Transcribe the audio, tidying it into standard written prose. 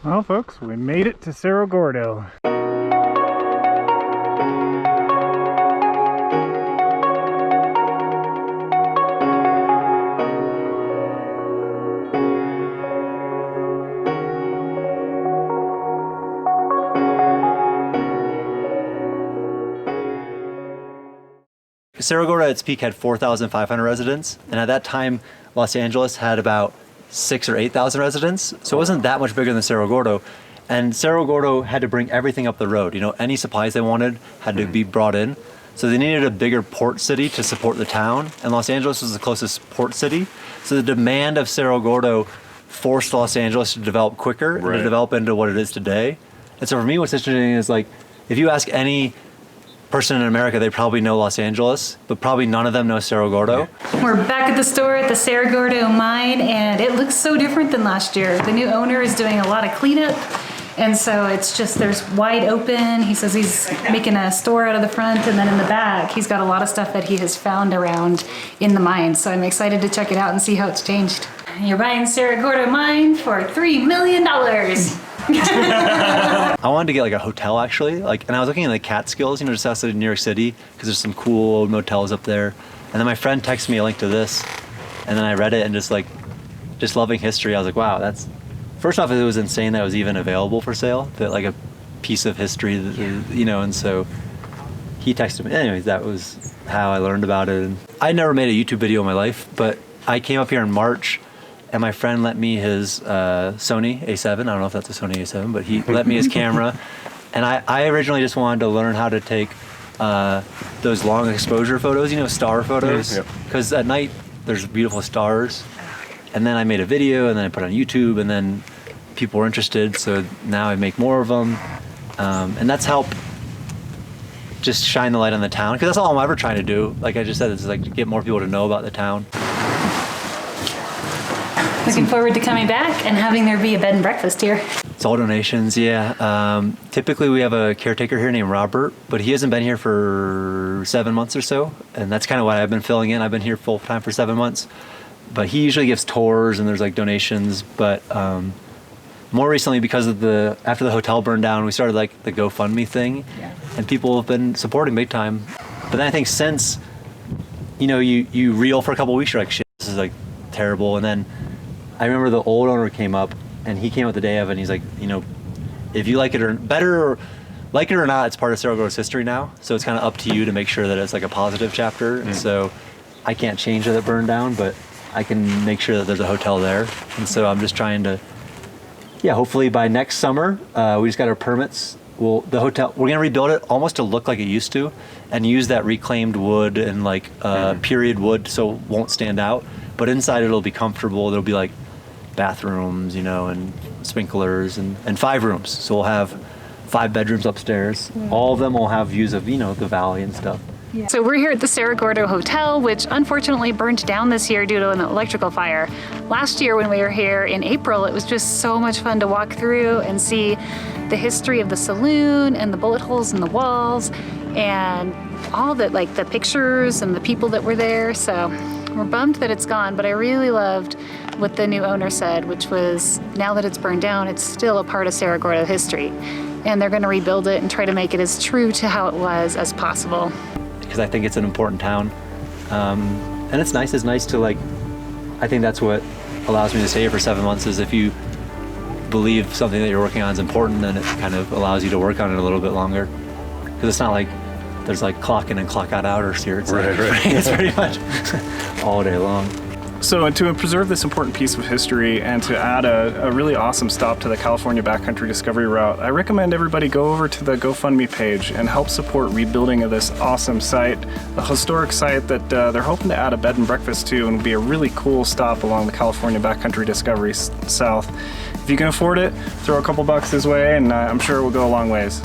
Well, folks, we made it to Cerro Gordo. Cerro Gordo at its peak had 4,500 residents, and at that time, Los Angeles had about 6,000 or 8,000 residents, so it wasn't that much bigger than Cerro Gordo. And Cerro Gordo had to bring everything up the road. You know, any supplies they wanted had to be brought in. So they needed a bigger port city to support the town, and Los Angeles was the closest port city. So the demand of Cerro Gordo forced Los Angeles to develop quicker and to develop into what it is today. And so for me, what's interesting is, like, if you ask any person in America, they probably know Los Angeles, but probably none of them know Cerro Gordo. We're back at the store at the Cerro Gordo mine, and it looks so different than last year. The new owner is doing a lot of cleanup, and so it's just, there's wide open. He says he's making a store out of the front, and then in the back, he's got a lot of stuff that he has found around in the mine. So I'm excited to check it out and see how it's changed. You're buying Cerro Gordo mine for $3 million. I wanted to get like a hotel actually, like, and I was looking at the Catskills, you know, just outside of New York City, because there's some cool old motels up there. And then my friend texted me a link to this, and then I read it, and just loving history, I was like, wow, that's, first off, it was insane that it was even available for sale, that like a piece of history, you know. And so he texted me. Anyways, that was how I learned about it. And I never made a YouTube video in my life, but I came up here in March, and my friend lent me his Sony A7. I don't know if that's a Sony A7, but he lent me his camera. And I originally just wanted to learn how to take those long exposure photos, you know, star photos. Because at night, there's beautiful stars. And then I made a video, and then I put it on YouTube, and then people were interested. So now I make more of them. And that's helped just shine the light on the town. Because that's all I'm ever trying to do. Like I just said, is like to get more people to know about the town. Looking forward to coming back and having there be a bed and breakfast here. It's all donations, yeah. Typically we have a caretaker here named Robert, but he hasn't been here for 7 months or so, and that's kind of what I've been filling in. I've been here full time for 7 months, but he usually gives tours and there's like donations. But more recently, because of after the hotel burned down, we started like the GoFundMe thing, and people have been supporting big time. But then I think since, you know, you reel for a couple of weeks, you're like, shit, this is like terrible. And then I remember the old owner came up, and he came up the day of, and he's like, you know, if you like it or like it or not, it's part of Cerro Gordo's history now. So it's kind of up to you to make sure that it's like a positive chapter. And so I can't change that it burned down, but I can make sure that there's a hotel there. And so I'm just trying to, hopefully by next summer, we just got our permits. We're gonna rebuild it almost to look like it used to, and use that reclaimed wood and like period wood, so it won't stand out. But inside it'll be comfortable. There'll be like bathrooms, you know, and sprinklers, and 5 rooms. So we'll have 5 bedrooms upstairs. All of them will have views of, you know, the valley and stuff. Yeah. So we're here at the Cerro Gordo Hotel, which unfortunately burned down this year due to an electrical fire. Last year when we were here in April, it was just so much fun to walk through and see the history of the saloon and the bullet holes in the walls and all the, like, the pictures and the people that were there. So we're bummed that it's gone, but I really loved what the new owner said, which was, now that it's burned down, it's still a part of Cerro Gordo history. And they're gonna rebuild it and try to make it as true to how it was as possible. Because I think it's an important town. And it's nice to, like, I think that's what allows me to stay here for 7 months, is if you believe something that you're working on is important, then it kind of allows you to work on it a little bit longer. Because it's not like there's like clock in and clock out hours here. It's it's pretty much all day long. So to preserve this important piece of history and to add a really awesome stop to the California Backcountry Discovery Route, I recommend everybody go over to the GoFundMe page and help support rebuilding of this awesome site, a historic site that they're hoping to add a bed and breakfast to, and will be a really cool stop along the California Backcountry Discovery South. If you can afford it, throw a couple bucks his way, and I'm sure it will go a long ways.